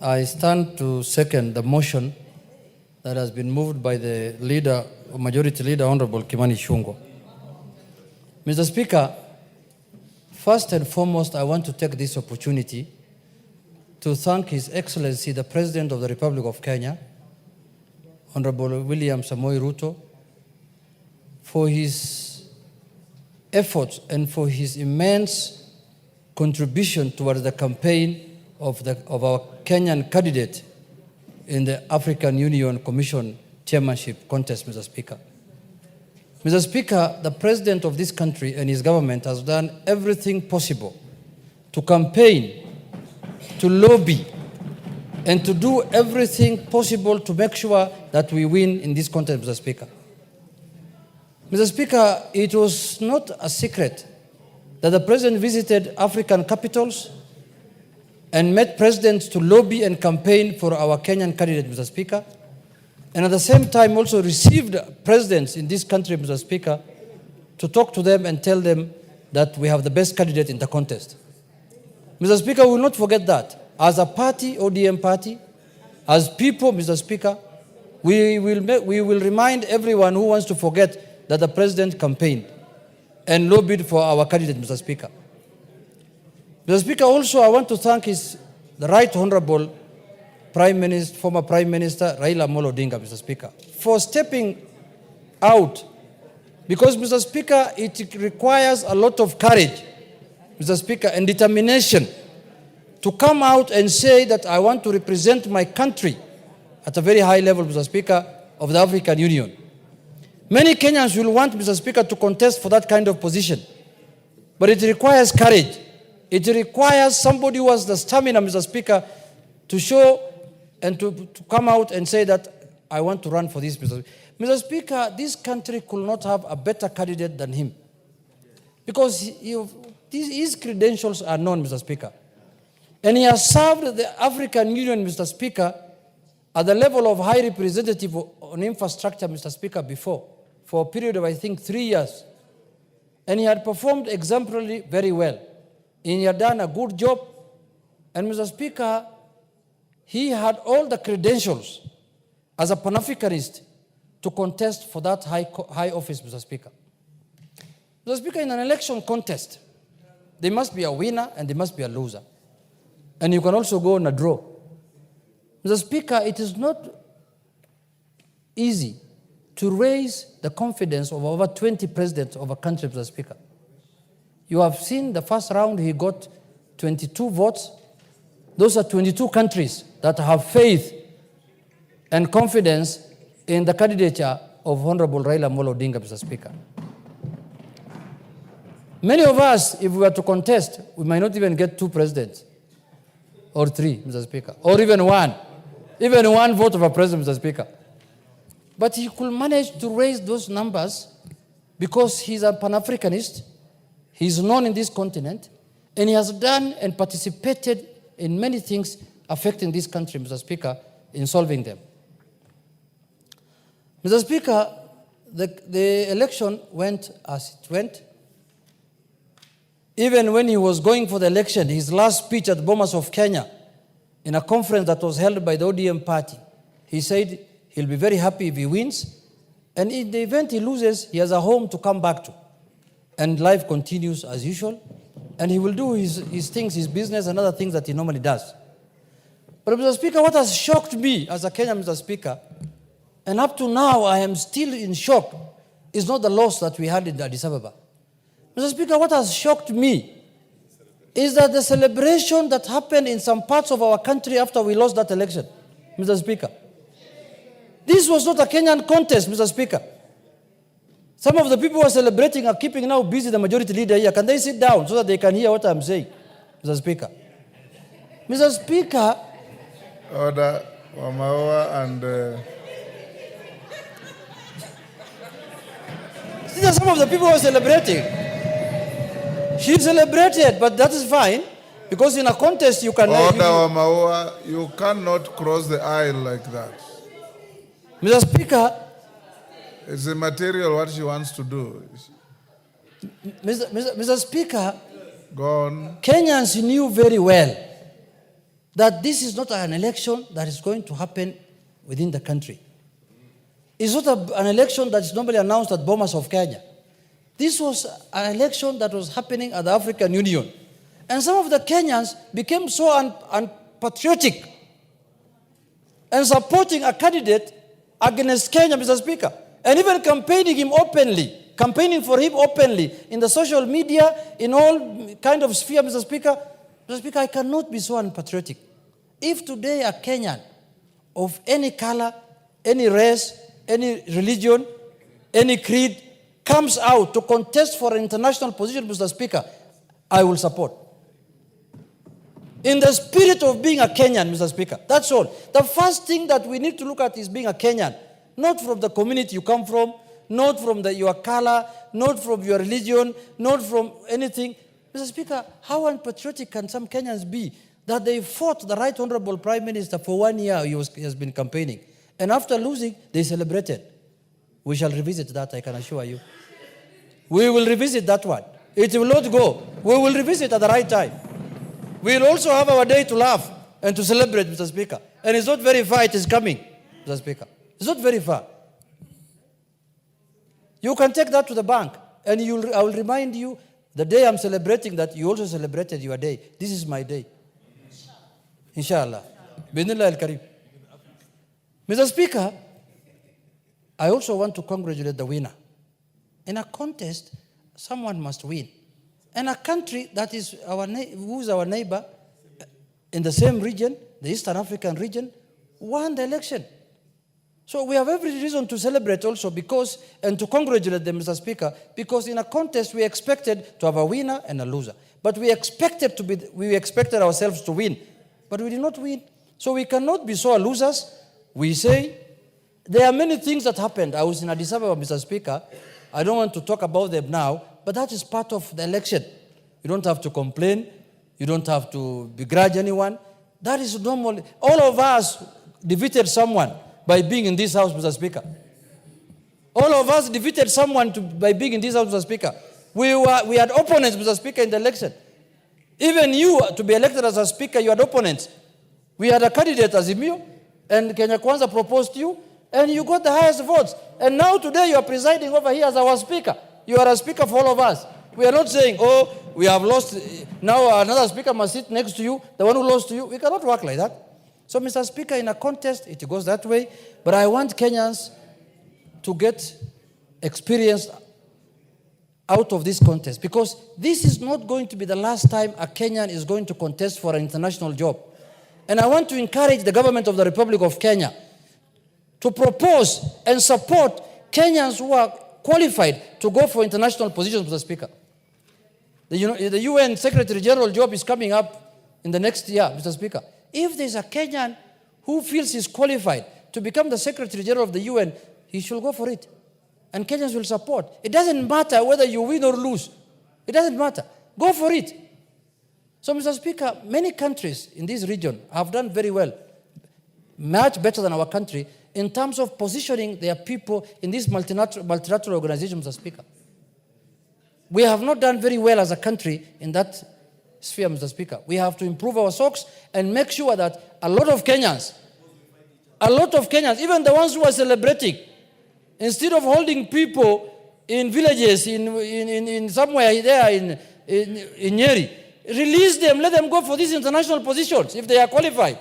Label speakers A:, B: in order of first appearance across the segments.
A: I stand to second the motion that has been moved by the leader, Majority Leader, Honorable Kimani Ichung'wah. Mr. Speaker, first and foremost, I want to take this opportunity to thank His Excellency, the President of the Republic of Kenya, Honorable William Samoei Ruto, for his efforts and for his immense contribution towards the campaign of our Kenyan candidate in the African Union Commission chairmanship contest, Mr. Speaker. Mr. Speaker, the President of this country and his government has done everything possible to campaign, to lobby, and to do everything possible to make sure that we win in this contest, Mr. Speaker. Mr. Speaker, it was not a secret that the President visited African capitals and met presidents to lobby and campaign for our Kenyan candidate, Mr. Speaker, and at the same time also received presidents in this country, Mr. Speaker, to talk to them and tell them that we have the best candidate in the contest. Mr. Speaker, we will not forget that. As a party, ODM party, as people, Mr. Speaker, we will remind everyone who wants to forget that the President campaigned and lobbied for our candidate, Mr. Speaker. Mr. Speaker, also I want to thank the Right Honorable former Prime Minister Raila Odinga, Mr. Speaker, for stepping out, because, Mr. Speaker, it requires a lot of courage, Mr. Speaker, and determination to come out and say that I want to represent my country at a very high level, Mr. Speaker, of the African Union. Many Kenyans will want, Mr. Speaker, to contest for that kind of position, but it requires courage. It requires somebody who has the stamina, Mr. Speaker, to show and to come out and say that I want to run for this, Mr. Speaker. Mr. Speaker, this country could not have a better candidate than him, because his credentials are known, Mr. Speaker. And he has served the African Union, Mr. Speaker, at the level of High Representative on Infrastructure, Mr. Speaker, before, for a period of, I think, 3 years. And he had performed exemplarily very well. And he had done a good job. And, Mr. Speaker, he had all the credentials as a Pan-Africanist to contest for that high office, Mr. Speaker. Mr. Speaker, in an election contest, there must be a winner and there must be a loser. And you can also go on a draw. Mr. Speaker, it is not easy to raise the confidence of over 20 presidents of a country, Mr. Speaker. You have seen the first round, he got 22 votes. Those are 22 countries that have faith and confidence in the candidature of Honorable Raila Odinga, Mr. Speaker. Many of us, if we were to contest, we might not even get 2 presidents. Or 3, Mr. Speaker, or even 1. Even 1 vote of a president, Mr. Speaker. But he could manage to raise those numbers because he's a Pan-Africanist, he's known in this continent, and he has done and participated in many things affecting this country, Mr. Speaker, in solving them. Mr. Speaker, the election went as it went. Even when he was going for the election, his last speech at Bomas of Kenya, in a conference that was held by the ODM party, he said he'll be very happy if he wins, and in the event he loses, he has a home to come back to. And life continues as usual, and he will do his things, his business, and other things that he normally does. But, Mr. Speaker, what has shocked me as a Kenyan, Mr. Speaker, and up to now I am still in shock, is not the loss that we had in Addis Ababa. Mr. Speaker, what has shocked me is that the celebration that happened in some parts of our country after we lost that election, Mr. Speaker. This was not a Kenyan contest, Mr. Speaker. Some of the people who are celebrating are keeping now busy the majority leader here. Can they sit down so that they can hear what I'm saying, Mr. Speaker? Mr. Speaker.
B: Order, Wamawa and...
A: These are some of the people who are celebrating. She celebrated, but that is fine, because in a contest you can...
B: Order, Wamawa, you cannot cross the aisle like that.
A: Mr. Speaker...
B: It's immaterial what she wants to do.
A: Mr. Speaker...
B: Go on.
A: Kenyans knew very well that this is not an election that is going to happen within the country. It's not an election that is normally announced at Bomas of Kenya. This was an election that was happening at the African Union. And some of the Kenyans became so unpatriotic and supporting a candidate against Kenya, Mr. Speaker, and even campaigning for him openly in the social media, in all kind of sphere, Mr. Speaker. Mr. Speaker, I cannot be so unpatriotic. If today a Kenyan of any color, any race, any religion, any creed comes out to contest for an international position, Mr. Speaker, I will support. In the spirit of being a Kenyan, Mr. Speaker. That's all. The first thing that we need to look at is being a Kenyan. Not from the community you come from, not from your color, not from your religion, not from anything. Mr. Speaker, how unpatriotic can some Kenyans be that they fought the Right Honorable Prime Minister for 1 year he has been campaigning. And after losing, they celebrated. We shall revisit that, I can assure you. We will revisit that one. It will not go. We will revisit at the right time. We will also have our day to laugh and to celebrate, Mr. Speaker. And it's not very far, it is coming, Mr. Speaker. It's not very far. You can take that to the bank, and I will remind you the day I'm celebrating that you also celebrated your day. This is my day. Inshallah. Bismillah al-Karim. Mr. Speaker, I also want to congratulate the winner. In a contest, someone must win. And a country that is who is our neighbor in the same region, the Eastern African region, won the election. So we have every reason to celebrate also and to congratulate them, Mr. Speaker, because in a contest we expected to have a winner and a loser. But we expected ourselves to win, but we did not win. So we cannot be so losers. We say there are many things that happened. I was in Addis Ababa, Mr. Speaker. I don't want to talk about them now, but that is part of the election. You don't have to complain. You don't have to begrudge anyone. That is normal. All of us defeated someone by being in this house, Mr. Speaker. All of us defeated someone by being in this house, Mr. Speaker. We had opponents, Mr. Speaker, in the election. Even you, to be elected as a speaker, you had opponents. We had a candidate, Azimio, and Kenya Kwanza proposed you, and you got the highest votes. And now today you are presiding over here as our speaker. You are a speaker for all of us. We are not saying, oh, we have lost, now another speaker must sit next to you, the one who lost to you. We cannot work like that. So, Mr. Speaker, in a contest, it goes that way. But I want Kenyans to get experience out of this contest, because this is not going to be the last time a Kenyan is going to contest for an international job. And I want to encourage the government of the Republic of Kenya to propose and support Kenyans who are qualified to go for international positions, Mr. Speaker. The UN Secretary General job is coming up in the next year, Mr. Speaker. If there's a Kenyan who feels he's qualified to become the Secretary General of the UN, he should go for it. And Kenyans will support. It doesn't matter whether you win or lose. It doesn't matter. Go for it. So, Mr. Speaker, many countries in this region have done very well, much better than our country, in terms of positioning their people in this multilateral organization, Mr. Speaker. We have not done very well as a country in that sphere, Mr. Speaker. We have to improve our socks and make sure that a lot of Kenyans, even the ones who are celebrating, instead of holding people in villages, in somewhere there in Nyeri, release them, let them go for these international positions if they are qualified.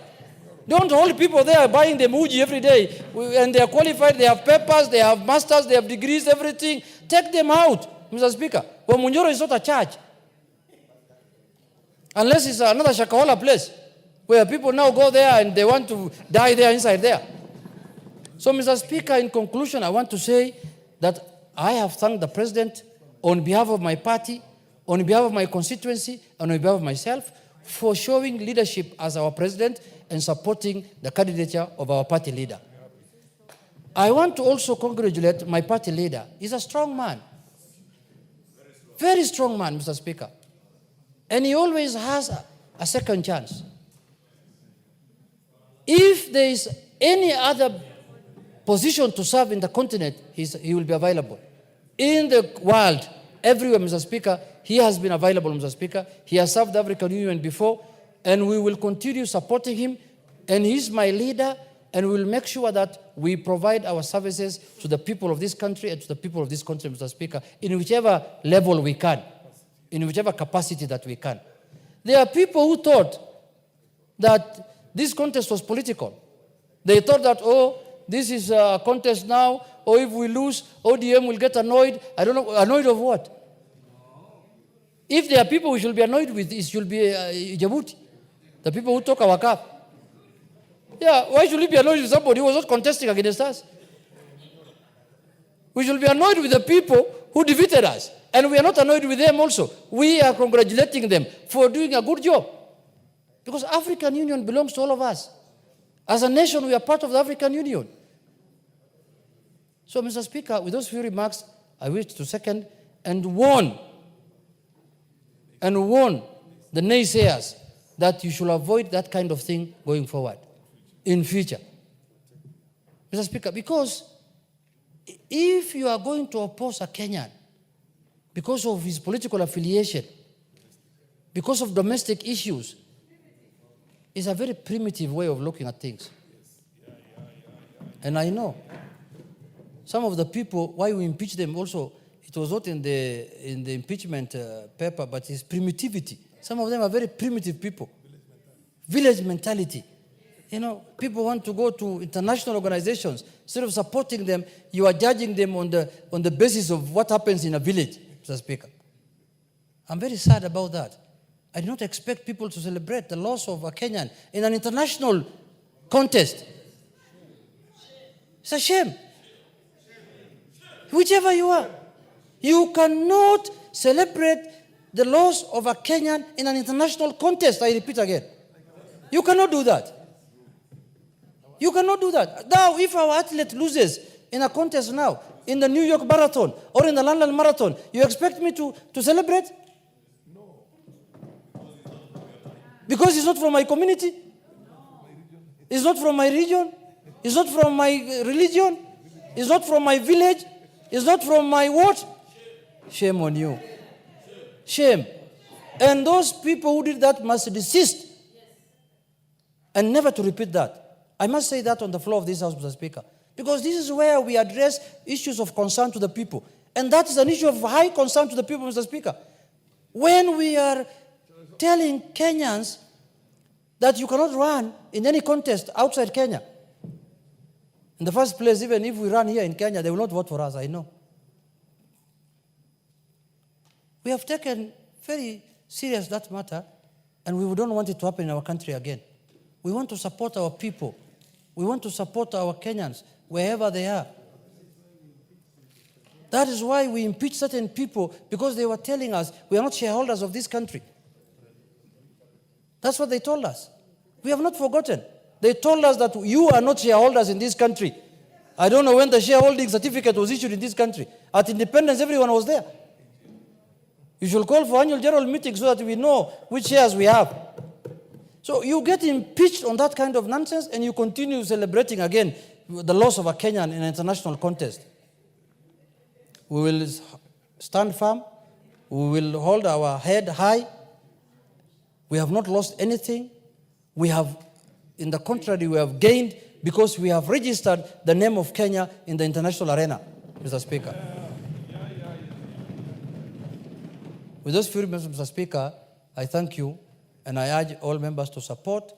A: Don't hold people there buying them uji every day, and they are qualified, they have papers, they have masters, they have degrees, everything. Take them out, Mr. Speaker. Wamunyoro is not a church. Unless it's another Shakahola place, where people now go there and they want to die there inside there. So, Mr. Speaker, in conclusion, I want to say that I have thanked the President on behalf of my party, on behalf of my constituency, and on behalf of myself, for showing leadership as our President and supporting the candidature of our party leader. I want to also congratulate my party leader. He's a strong man. Very strong man, Mr. Speaker. And he always has a second chance. If there is any other position to serve in the continent, he will be available. In the world, everywhere, Mr. Speaker, he has been available, Mr. Speaker. He has served the African Union before. and we will continue supporting him, and he's my leader, and we will make sure that we provide our services to the people of this country and to the people of this country, Mr. Speaker, in whichever level we can, in whichever capacity that we can. There are people who thought that this contest was political. They thought that, oh, this is a contest now, or if we lose, ODM will get annoyed. I don't know, annoyed of what? If there are people we should be annoyed with, it should be Djibouti, the people who talk our cap. Yeah, why should we be annoyed with somebody who was not contesting against us? We should be annoyed with the people who defeated us. And we are not annoyed with them also. We are congratulating them for doing a good job. Because African Union belongs to all of us. As a nation, we are part of the African Union. So, Mr. Speaker, with those few remarks, I wish to second and warn the naysayers that you should avoid that kind of thing going forward in future. Mr. Speaker, because if you are going to oppose a Kenyan because of his political affiliation, because of domestic issues, it's a very primitive way of looking at things. And I know some of the people, why we impeach them also, it was not in the impeachment paper, but it's primitivity. Some of them are very primitive people. Village mentality. You know, people want to go to international organizations. Instead of supporting them, you are judging them on the basis of what happens in a village, Mr. Speaker. I'm very sad about that. I do not expect people to celebrate the loss of a Kenyan in an international contest. It's a shame. Whichever you are, you cannot celebrate the loss of a Kenyan in an international contest. I repeat again. You cannot do that. You cannot do that. Now, if our athlete loses in a contest now, in the New York Marathon or in the London Marathon, you expect me to celebrate? No. Because it's not from my community? It's not from my region? It's not from my religion? It's not from my village? It's not from my what? Shame on you. Shame. And those people who did that must desist and never to repeat that. I must say that on the floor of this House, Mr. Speaker, because this is where we address issues of concern to the people. And that is an issue of high concern to the people, Mr. Speaker. When we are telling Kenyans that you cannot run in any contest outside Kenya. In the first place, even if we run here in Kenya, they will not vote for us, I know. We have taken very serious that matter, and we don't want it to happen in our country again. We want to support our people. We want to support our Kenyans, wherever they are. That is why we impeach certain people, because they were telling us we are not shareholders of this country. That's what they told us. We have not forgotten. They told us that you are not shareholders in this country. I don't know when the shareholding certificate was issued in this country. At independence, everyone was there. You should call for annual general meetings so that we know which shares we have. So you get impeached on that kind of nonsense, and you continue celebrating again the loss of a Kenyan in an international contest. We will stand firm. We will hold our head high. We have not lost anything. We have, in the contrary, we have gained because we have registered the name of Kenya in the international arena, Mr. Speaker. With those few remarks, Mr. Speaker, I thank you, and I urge all members to support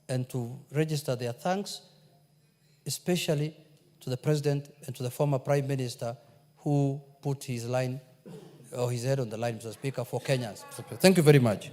A: and to register their thanks, especially to the President and to the former Prime Minister who put his line or his head on the line, Mr. Speaker, for Kenyans. Thank you very much.